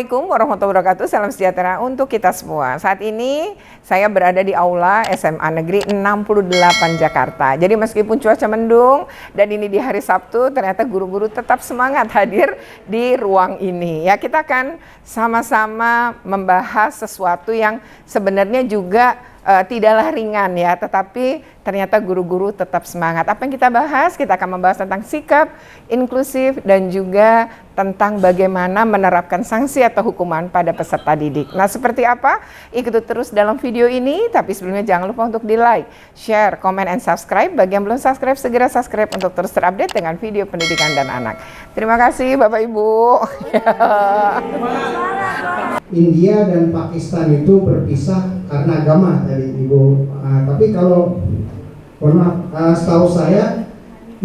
Assalamualaikum warahmatullahi wabarakatuh, salam sejahtera untuk kita semua. Saat ini saya berada di aula SMA Negeri 68 Jakarta. Jadi meskipun cuaca mendung dan ini di hari Sabtu, ternyata guru-guru tetap semangat hadir di ruang ini. Ya, kita akan sama-sama membahas sesuatu yang sebenarnya juga tidaklah ringan ya, tetapi ternyata guru-guru tetap semangat. Apa yang kita bahas? Kita akan membahas tentang sikap inklusif dan juga tentang bagaimana menerapkan sanksi atau hukuman pada peserta didik. Nah, seperti apa? Ikuti terus dalam video ini, tapi sebelumnya jangan lupa untuk di like, share, comment, and subscribe. Bagi yang belum subscribe, segera subscribe untuk terus terupdate dengan video pendidikan dan anak. Terima kasih Bapak Ibu. India dan Pakistan itu berpisah karena agama tadi Ibu. Tapi kalau setahu saya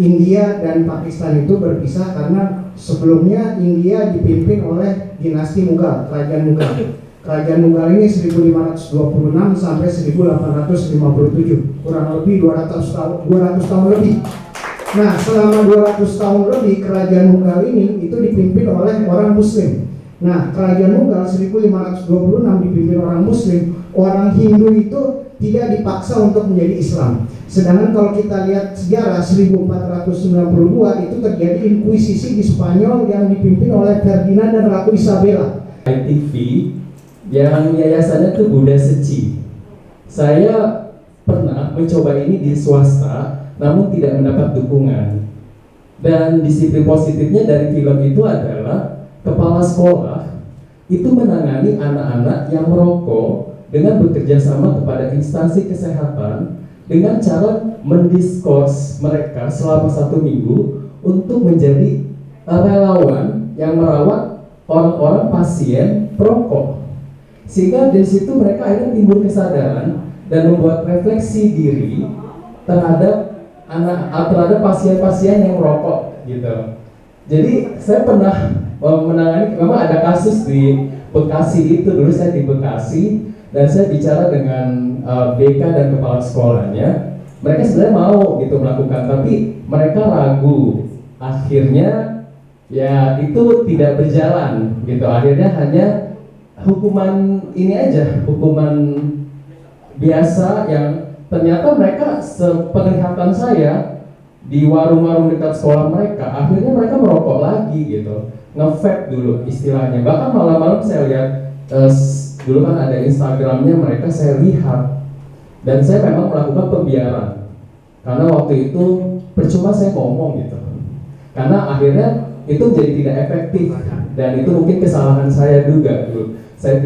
India dan Pakistan itu berpisah karena sebelumnya India dipimpin oleh dinasti Mughal, kerajaan Mughal. Kerajaan Mughal ini 1526 sampai 1857, kurang lebih 200 tahun lebih. Nah, selama 200 tahun lebih kerajaan Mughal ini itu dipimpin oleh orang Muslim. Nah, kerajaan Mughal 1526 dipimpin orang Muslim, orang Hindu itu tidak dipaksa untuk menjadi Islam. Sedangkan kalau kita lihat sejarah 1492 itu terjadi inkuisisi di Spanyol yang dipimpin oleh Ferdinand dan Ratu Isabella. ITV yang yayasannya itu Buddha Seci. Saya pernah mencoba ini di swasta, namun tidak mendapat dukungan. Dan disiplin positifnya dari film itu adalah kepala sekolah itu menangani anak-anak yang merokok dengan bekerja sama kepada instansi kesehatan dengan cara mendiskors mereka selama 1 minggu untuk menjadi relawan yang merawat orang-orang pasien perokok. Sehingga dari situ mereka akhirnya timbul kesadaran dan membuat refleksi diri terhadap terhadap pasien-pasien yang merokok gitu. Jadi saya pernah menangani, memang ada kasus di Bekasi itu, dulu saya di Bekasi dan saya bicara dengan BK dan kepala sekolahnya. Mereka sebenarnya mau gitu melakukan, tapi mereka ragu. Akhirnya ya itu tidak berjalan gitu. Akhirnya hanya hukuman ini aja, hukuman biasa yang ternyata mereka sepenglihatan saya di warung-warung dekat sekolah mereka, akhirnya mereka merokok lagi gitu, nge-vape dulu istilahnya. Bahkan malam-malam saya lihat, dulu kan ada Instagramnya mereka, saya lihat dan saya memang melakukan pembiaran karena waktu itu percuma saya ngomong gitu, karena akhirnya itu jadi tidak efektif dan itu mungkin kesalahan saya juga dulu. Saya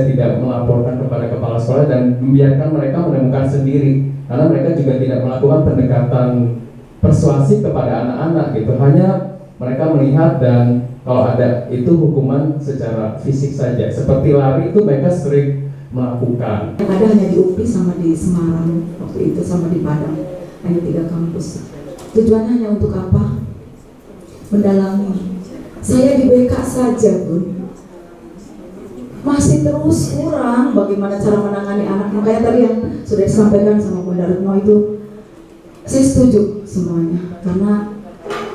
tidak melaporkan kepada kepala sekolah dan membiarkan mereka menemukan sendiri, karena mereka juga tidak melakukan pendekatan persuasif kepada anak-anak gitu, hanya mereka melihat dan kalau ada itu hukuman secara fisik saja, seperti lari itu mereka sering melakukan. Yang ada hanya di UPI sama di Semarang waktu itu, sama di Padang, hanya 3 kampus. Tujuannya hanya untuk apa? Mendalami. Saya di BK saja pun masih terus kurang bagaimana cara menangani anak. Makanya tadi yang sudah disampaikan sama Bunda Retno itu saya setuju semuanya, karena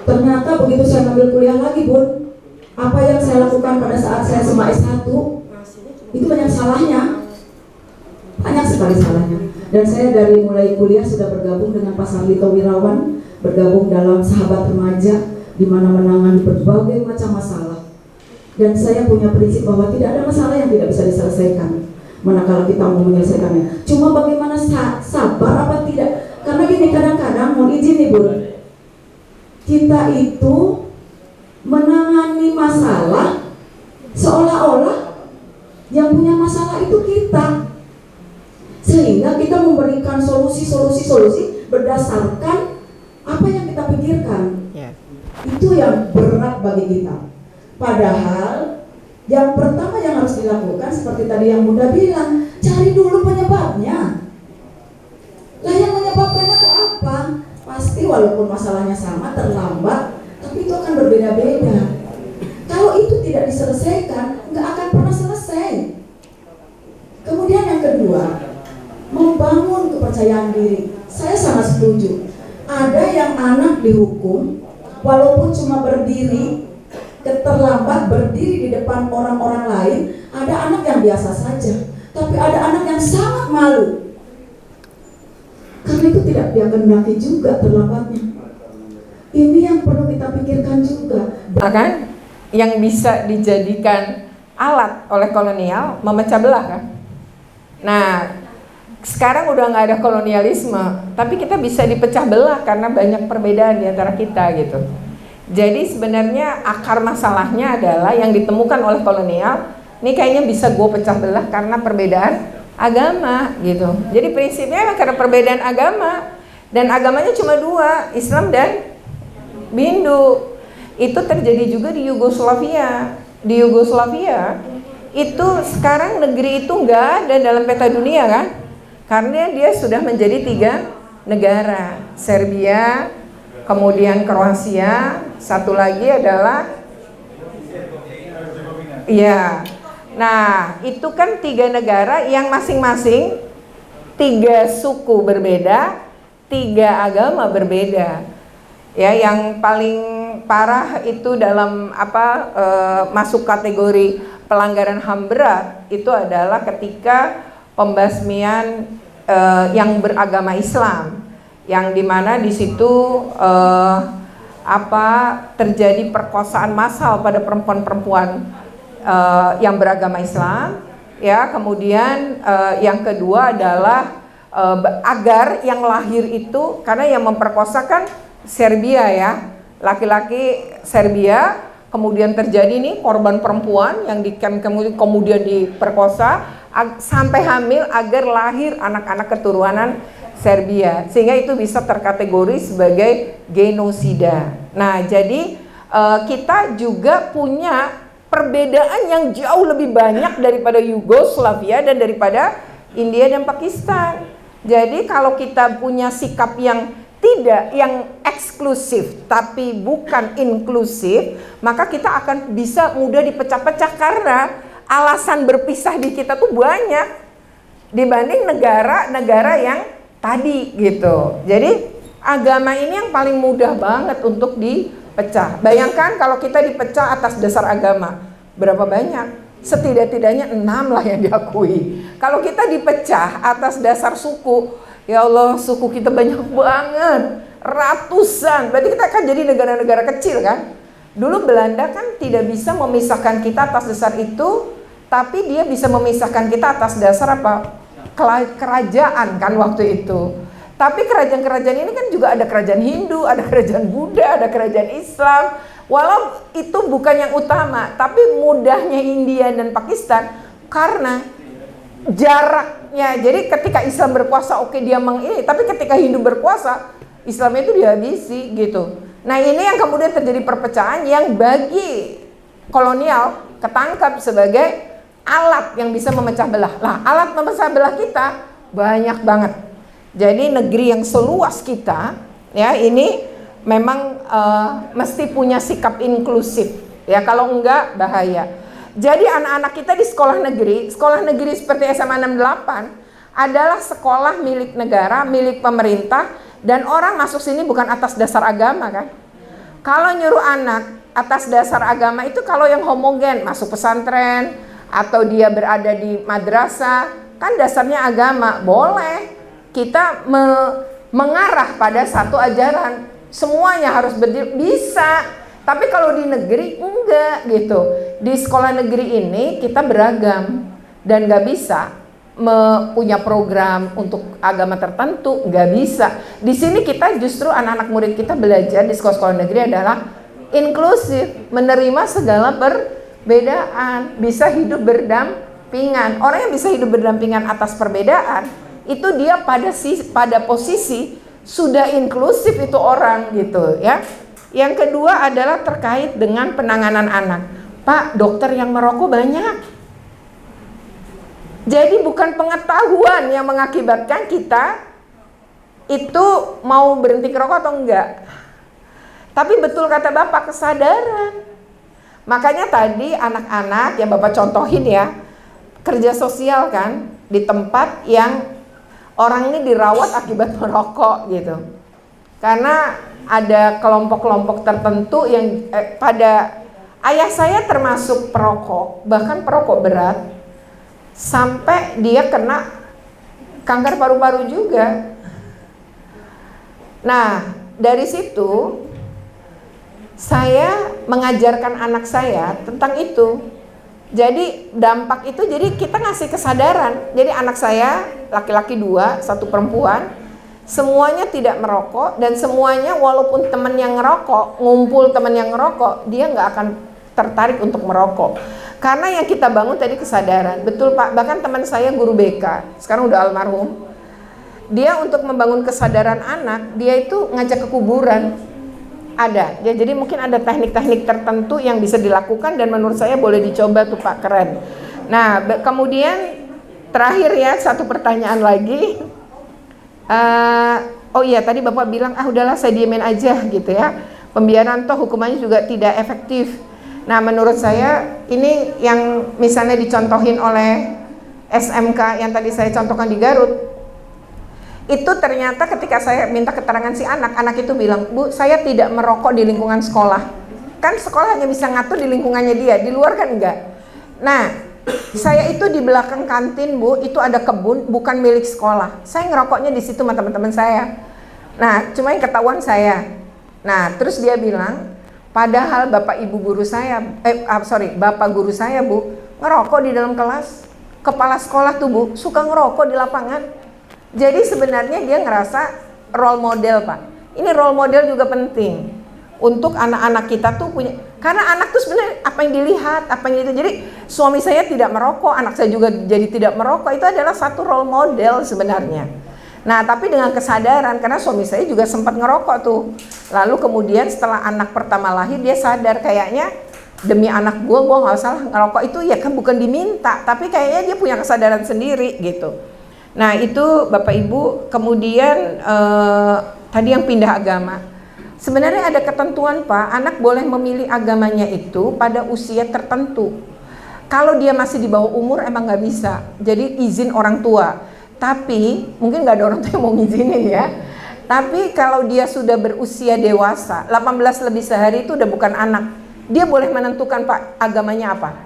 ternyata begitu saya ambil kuliah lagi Bun, apa yang saya lakukan pada saat saya SMA S1 itu banyak salahnya, banyak sekali salahnya. Dan saya dari mulai kuliah sudah bergabung dengan Pak Sarlito Wirawan, bergabung dalam Sahabat Remaja di mana menangani berbagai macam masalah. Dan saya punya prinsip bahwa tidak ada masalah yang tidak bisa diselesaikan manakala kita mau menyelesaikannya. Cuma bagaimana sabar apa tidak. Karena gini, kadang-kadang mohon izin nih Bun, kita itu menangani masalah seolah-olah yang punya masalah itu kita, sehingga kita memberikan solusi berdasarkan apa yang kita pikirkan. Itu yang berat bagi kita. Padahal yang pertama yang harus dilakukan seperti tadi yang Bunda bilang, cari dulu penyebabnya. Lah yang menyebabkannya itu apa? Pasti walaupun masalahnya sama, terlambat, tapi itu akan berbeda-beda. Kalau itu tidak diselesaikan, nggak akan pernah selesai. Kemudian yang kedua, membangun kepercayaan diri. Saya sangat setuju. Ada yang anak dihukum, walaupun cuma berdiri, terlambat berdiri di depan orang-orang lain, ada anak yang biasa saja, tapi ada anak yang sangat malu. Karena itu tidak dia kendaki juga terlambatnya. Ini yang perlu kita pikirkan juga. Kan yang bisa dijadikan alat oleh kolonial memecah belah kan. Nah, sekarang udah nggak ada kolonialisme, tapi kita bisa dipecah belah karena banyak perbedaan di antara kita gitu. Jadi sebenarnya akar masalahnya adalah yang ditemukan oleh kolonial, ini kayaknya bisa gue pecah belah karena perbedaan agama gitu. Jadi prinsipnya karena perbedaan agama, dan agamanya cuma dua, Islam dan Hindu. Itu terjadi juga di Yugoslavia. Di Yugoslavia itu sekarang negeri itu nggak ada dalam peta dunia kan, karena dia sudah menjadi 3 negara, Serbia, kemudian Kroasia, satu lagi adalah iya. Nah, itu kan 3 negara yang masing-masing 3 suku berbeda, 3 agama berbeda. Ya, yang paling parah itu dalam masuk kategori pelanggaran HAM berat itu adalah ketika pembasmian yang beragama Islam, yang dimana di situ terjadi perkosaan massal pada perempuan-perempuan yang beragama Islam, ya. Kemudian yang kedua adalah agar yang lahir itu, karena yang memperkosa kan Serbia ya, laki-laki Serbia, kemudian terjadi nih korban perempuan yang kemudian diperkosa sampai hamil agar lahir anak-anak keturunan Serbia, sehingga itu bisa terkategori sebagai genosida. Nah, jadi kita juga punya perbedaan yang jauh lebih banyak daripada Yugoslavia dan daripada India dan Pakistan. Jadi kalau kita punya sikap yang tidak, yang eksklusif tapi bukan inklusif, maka kita akan bisa mudah dipecah-pecah karena alasan berpisah di kita tuh banyak dibanding negara-negara yang tadi gitu. Jadi agama ini yang paling mudah banget untuk dipecah. Bayangkan kalau kita dipecah atas dasar agama, berapa banyak? Setidak-tidaknya 6 lah yang diakui. Kalau kita dipecah atas dasar suku, ya Allah, suku kita banyak banget, ratusan. Berarti kita akan jadi negara-negara kecil kan? Dulu Belanda kan tidak bisa memisahkan kita atas dasar itu, tapi dia bisa memisahkan kita atas dasar apa? Kerajaan kan waktu itu. Tapi kerajaan-kerajaan ini kan juga ada kerajaan Hindu, ada kerajaan Buddha, ada kerajaan Islam. Walau itu bukan yang utama, tapi mudahnya India dan Pakistan karena jaraknya. Jadi ketika Islam berkuasa, oke dia tapi ketika Hindu berkuasa, Islamnya itu dihabisi gitu. Nah, ini yang kemudian terjadi perpecahan yang bagi kolonial ketangkap sebagai alat yang bisa memecah belah. Nah, alat memecah belah kita banyak banget. Jadi negeri yang seluas kita, ya, ini memang mesti punya sikap inklusif. Ya, kalau enggak bahaya. Jadi anak-anak kita di sekolah negeri seperti SMA 68 adalah sekolah milik negara, milik pemerintah, dan orang masuk sini bukan atas dasar agama kan. Kalau nyuruh anak atas dasar agama itu kalau yang homogen masuk pesantren atau dia berada di madrasah, kan dasarnya agama, boleh kita mengarah pada satu ajaran, semuanya harus bisa. Tapi kalau di negeri enggak gitu. Di sekolah negeri ini kita beragam dan nggak bisa punya program untuk agama tertentu, nggak bisa. Di sini kita justru anak-anak murid kita belajar di sekolah-sekolah negeri adalah inklusif, menerima segala perbedaan, bisa hidup berdampingan. Orang yang bisa hidup berdampingan atas perbedaan itu dia pada posisi sudah inklusif itu orang gitu ya. Yang kedua adalah terkait dengan penanganan anak. Pak, dokter yang merokok banyak. Jadi bukan pengetahuan yang mengakibatkan kita itu mau berhenti ngerokok atau enggak. Tapi betul kata Bapak, kesadaran. Makanya tadi anak-anak yang Bapak contohin ya, kerja sosial kan, di tempat yang orang ini dirawat akibat merokok gitu. Karena ada kelompok-kelompok tertentu yang pada Ayah saya termasuk perokok, bahkan perokok berat, sampai dia kena kanker paru-paru juga. Nah, dari situ saya mengajarkan anak saya tentang itu. Jadi dampak itu, jadi kita ngasih kesadaran. Jadi anak saya laki-laki 2, 1 perempuan, semuanya tidak merokok, dan semuanya walaupun teman yang ngerokok, ngumpul teman yang ngerokok, dia nggak akan tertarik untuk merokok. Karena yang kita bangun tadi kesadaran. Betul Pak, bahkan teman saya guru BK, sekarang udah almarhum. Dia untuk membangun kesadaran anak, dia itu ngajak ke kuburan. Ada, ya, jadi mungkin ada teknik-teknik tertentu yang bisa dilakukan dan menurut saya boleh dicoba tuh Pak, keren. Nah, kemudian terakhir ya, satu pertanyaan lagi. Oh iya, tadi Bapak bilang, udahlah saya diemin aja gitu ya. Pembiaran toh hukumannya juga tidak efektif. Nah, menurut saya ini yang misalnya dicontohin oleh SMK yang tadi saya contohkan di Garut. Itu ternyata ketika saya minta keterangan si anak itu bilang, Bu, saya tidak merokok di lingkungan sekolah. Kan sekolah hanya bisa ngatur di lingkungannya dia, di luar kan enggak. Nah, saya itu di belakang kantin, Bu, itu ada kebun, bukan milik sekolah. Saya ngerokoknya di situ sama teman-teman saya. Nah, cuma yang ketahuan saya. Nah, terus dia bilang, padahal bapak guru saya, Bu, ngerokok di dalam kelas. Kepala sekolah tuh, Bu, suka ngerokok di lapangan. Jadi sebenarnya dia ngerasa role model, Pak. Ini role model juga penting untuk anak-anak kita tuh punya. Karena anak tuh sebenarnya apa yang dilihat, apa yang itu. Jadi suami saya tidak merokok, anak saya juga jadi tidak merokok. Itu adalah satu role model sebenarnya. Nah, tapi dengan kesadaran, karena suami saya juga sempat ngerokok tuh. Lalu kemudian setelah anak pertama lahir, dia sadar kayaknya demi anak gue nggak salah ngerokok itu ya kan bukan diminta, tapi kayaknya dia punya kesadaran sendiri gitu. Nah itu Bapak Ibu, kemudian tadi yang pindah agama. Sebenarnya ada ketentuan Pak, anak boleh memilih agamanya itu pada usia tertentu. Kalau dia masih di bawah umur emang nggak bisa, jadi izin orang tua. Tapi mungkin nggak ada orang tua yang mau ngizinin ya. Tapi kalau dia sudah berusia dewasa, 18 lebih sehari itu udah bukan anak. Dia boleh menentukan Pak agamanya apa.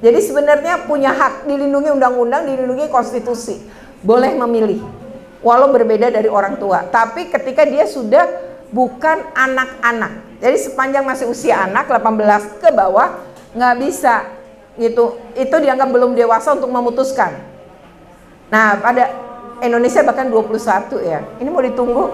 Jadi sebenarnya punya hak, dilindungi undang-undang, dilindungi konstitusi. Boleh memilih, walau berbeda dari orang tua. Tapi ketika dia sudah bukan anak-anak, jadi sepanjang masih usia anak 18 ke bawah nggak bisa gitu. Itu dianggap belum dewasa untuk memutuskan. Nah pada Indonesia bahkan 21 ya. Ini mau ditunggu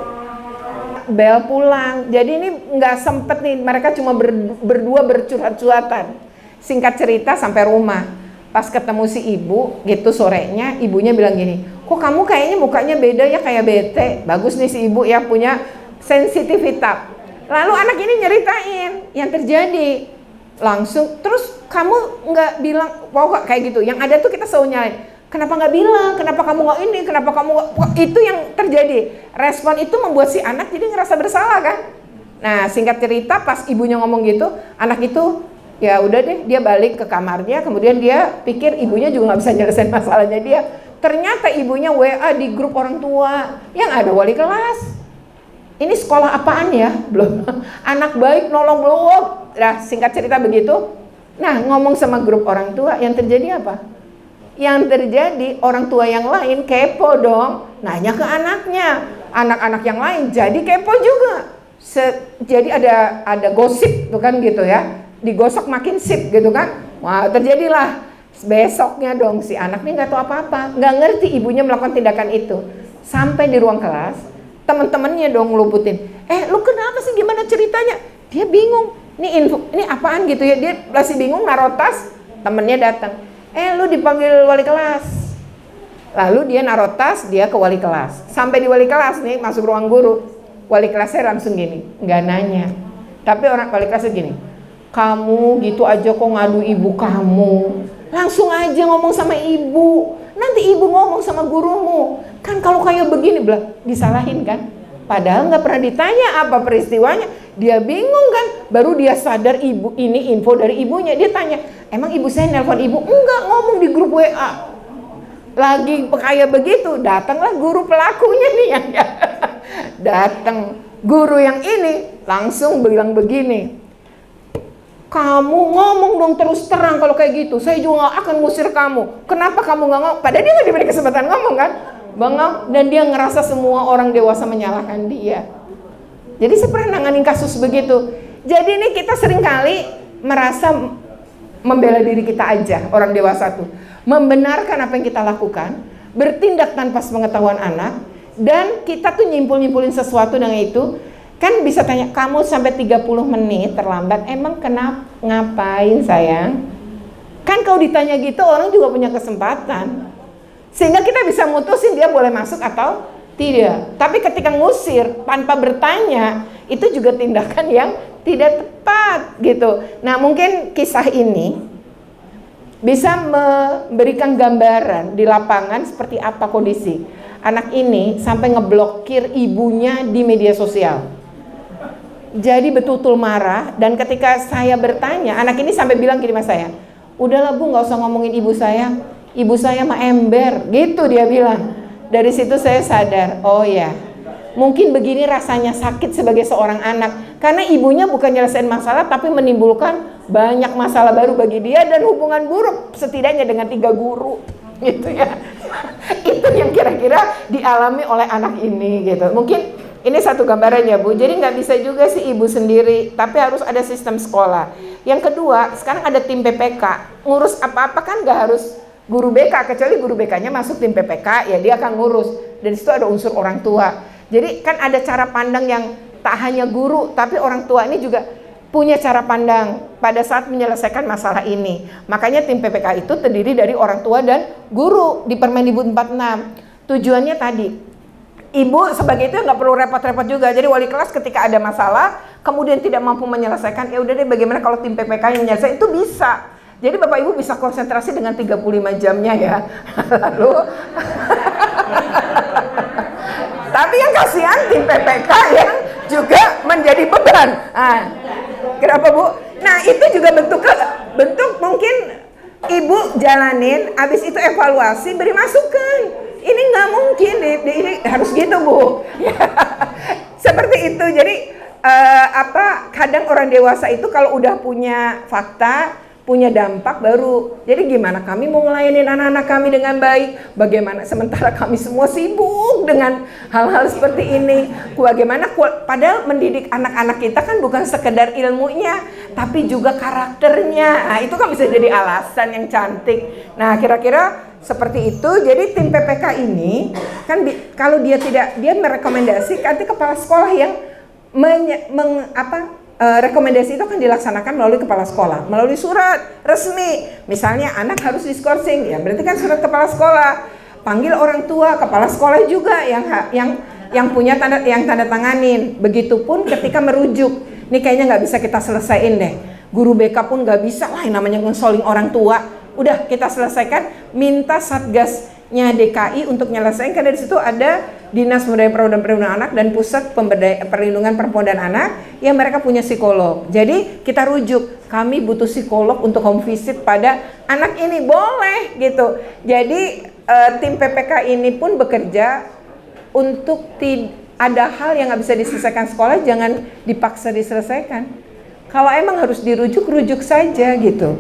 bel pulang. Jadi ini nggak sempet nih, mereka cuma berdua bercurhat-curhatan. Singkat cerita sampai rumah. Pas ketemu si ibu gitu sorenya, ibunya bilang gini, kok kamu kayaknya mukanya beda ya, kayak bete. Bagus nih si ibu ya, punya sensitivitas. Lalu anak ini nyeritain yang terjadi. Langsung, terus kamu nggak bilang, kok kayak gitu. Yang ada tuh kita selalu nyalain, kenapa nggak bilang, kenapa kamu nggak ini, kenapa kamu nggak, itu yang terjadi. Respon itu membuat si anak jadi ngerasa bersalah kan. Nah singkat cerita pas ibunya ngomong gitu, anak itu ya udah deh, dia balik ke kamarnya. Kemudian dia pikir ibunya juga nggak bisa nyelesain masalahnya dia. Ternyata ibunya WA di grup orang tua yang ada wali kelas. Ini sekolah apaan ya? Belum. Anak baik nolong belum. Nah singkat cerita begitu. Nah ngomong sama grup orang tua, yang terjadi apa? Yang terjadi orang tua yang lain kepo dong, nanya ke anaknya. Anak-anak yang lain jadi kepo juga. Jadi ada gosip tuh kan gitu ya. Digosok makin sip gitu kan. Wah terjadilah besoknya dong si anak ini nggak tahu apa-apa, nggak ngerti ibunya melakukan tindakan itu. Sampai di ruang kelas teman-temannya dong ngeluputin, lu kenapa sih, gimana ceritanya? Dia bingung, ini apaan gitu ya, dia masih bingung, naruh tas. Temennya datang, lu dipanggil wali kelas. Lalu dia naruh tas, dia ke wali kelas. Sampai di wali kelas nih, masuk ruang guru, wali kelasnya langsung gini, nggak nanya, tapi orang wali kelasnya gini, kamu gitu aja kok ngadu ibu kamu, langsung aja ngomong sama ibu, nanti ibu ngomong sama gurumu. Kan kalau kayak begini bilang disalahin kan, padahal nggak pernah ditanya apa peristiwanya. Dia bingung kan, baru dia sadar ibu ini info dari ibunya. Dia tanya, emang ibu saya nelpon ibu? Enggak, ngomong di grup WA. Lagi kayak begitu, datanglah guru pelakunya nih yang datang. Guru yang ini langsung bilang begini, kamu ngomong dong terus terang kalau kayak gitu. Saya juga gak akan ngusir kamu. Kenapa kamu gak ngomong? Padahal dia gak diberi kesempatan ngomong kan? Bengong, dan dia ngerasa semua orang dewasa menyalahkan dia. Jadi saya pernah nanganin kasus begitu. Jadi ini kita seringkali merasa membela diri kita aja, orang dewasa tuh. Membenarkan apa yang kita lakukan, bertindak tanpa sepengetahuan anak, dan kita tuh nyimpul-nyimpulin sesuatu dengan itu. Kan bisa tanya, kamu sampai 30 menit terlambat, emang kenapa? Ngapain sayang? Kan kalau ditanya gitu orang juga punya kesempatan. Sehingga kita bisa mutusin dia boleh masuk atau tidak. Tapi ketika ngusir tanpa bertanya, itu juga tindakan yang tidak tepat gitu. Nah, mungkin kisah ini bisa memberikan gambaran di lapangan seperti apa kondisi. Anak ini sampai ngeblokir ibunya di media sosial. Jadi betul-betul marah, dan ketika saya bertanya, anak ini sampai bilang gini sama saya, udahlah Bu, nggak usah ngomongin ibu saya mah ember, gitu dia bilang. Dari situ saya sadar, oh ya, mungkin begini rasanya sakit sebagai seorang anak, karena ibunya bukan nyelesain masalah, tapi menimbulkan banyak masalah baru bagi dia, dan hubungan buruk setidaknya dengan 3 guru, gitu ya. Itu yang kira-kira dialami oleh anak ini, gitu. Mungkin ini satu gambaran ya Bu, jadi nggak bisa juga sih ibu sendiri, tapi harus ada sistem sekolah. Yang kedua, sekarang ada tim PPK, ngurus apa-apa kan nggak harus guru BK, kecuali guru BK-nya masuk tim PPK, ya dia akan ngurus. Dan situ ada unsur orang tua. Jadi kan ada cara pandang yang tak hanya guru, tapi orang tua ini juga punya cara pandang pada saat menyelesaikan masalah ini. Makanya tim PPK itu terdiri dari orang tua dan guru di Permendikbud 46. Tujuannya tadi, ibu sebagai itu nggak perlu repot-repot juga. Jadi wali kelas ketika ada masalah, kemudian tidak mampu menyelesaikan, ya udah deh bagaimana kalau tim PPK yang menyelesaikan, itu bisa. Jadi Bapak Ibu bisa konsentrasi dengan 35 jamnya ya. Lalu tapi yang kasihan tim PPK yang juga menjadi beban. Nah, kenapa Bu? Nah, itu juga bentuk mungkin ibu jalanin, habis itu evaluasi, beri masukan. Ini nggak mungkin, ini harus gitu Bu. Seperti itu. Jadi kadang orang dewasa itu kalau udah punya fakta, punya dampak baru. Jadi gimana kami mau ngelayanin anak-anak kami dengan baik? Bagaimana sementara kami semua sibuk dengan hal-hal seperti ini? Bagaimana padahal mendidik anak-anak kita kan bukan sekedar ilmunya, tapi juga karakternya. Nah, itu kan bisa jadi alasan yang cantik. Nah, kira-kira seperti itu. Jadi tim PPK ini kan kalau dia merekomendasi, nanti kepala sekolah yang rekomendasi itu akan dilaksanakan melalui kepala sekolah, melalui surat resmi. Misalnya anak harus diskorsing, ya berarti kan surat kepala sekolah. Panggil orang tua, kepala sekolah juga yang punya tanda tanganin. Begitupun ketika merujuk, ini kayaknya nggak bisa kita selesaiin deh. Guru BK pun nggak bisa lah, yang namanya ngonsoling orang tua. Udah kita selesaikan, minta satgasnya DKI untuk menyelesaikan. Karena di situ ada Dinas Pemberdayaan Perempuan dan Perlindungan Anak dan Pusat Perlindungan Perempuan dan Anak yang mereka punya psikolog. Jadi kita rujuk, kami butuh psikolog untuk home visit pada anak ini, boleh gitu. Jadi tim PPK ini pun bekerja untuk ada hal yang nggak bisa diselesaikan sekolah, jangan dipaksa diselesaikan. Kalau emang harus dirujuk, rujuk saja gitu.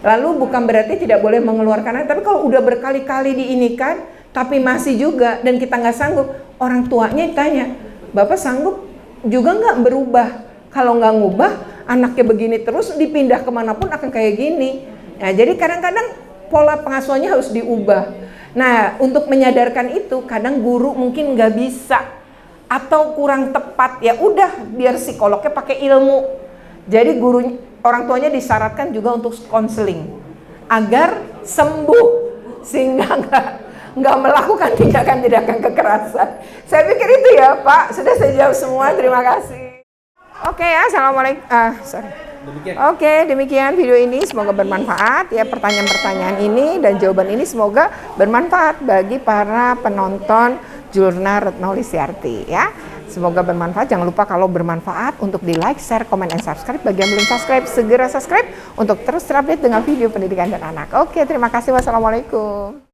Lalu bukan berarti tidak boleh mengeluarkan, tapi kalau udah berkali-kali diinikan tapi masih juga dan kita nggak sanggup, orang tuanya tanya, Bapak sanggup juga nggak berubah? Kalau nggak ngubah, anaknya begini terus, dipindah kemanapun akan kayak gini. Nah, jadi kadang-kadang pola pengasuhannya harus diubah. Nah, untuk menyadarkan itu, kadang guru mungkin nggak bisa atau kurang tepat. Ya udah, biar psikolognya pakai ilmu. Jadi orang tuanya disyaratkan juga untuk konseling agar sembuh, sehingga nggak melakukan tindakan-tindakan kekerasan. Saya pikir itu ya Pak. Sudah saya jawab semua. Terima kasih. Oke ya, assalamualaikum. Oke, demikian video ini. Semoga bermanfaat ya, pertanyaan-pertanyaan ini dan jawaban ini semoga bermanfaat bagi para penonton Jurnal Retno Listiarti ya. Semoga bermanfaat. Jangan lupa kalau bermanfaat untuk di like, share, komen, dan subscribe. Bagi yang belum subscribe, segera subscribe untuk terus terupdate dengan video pendidikan dan anak. Oke, terima kasih. Wassalamualaikum.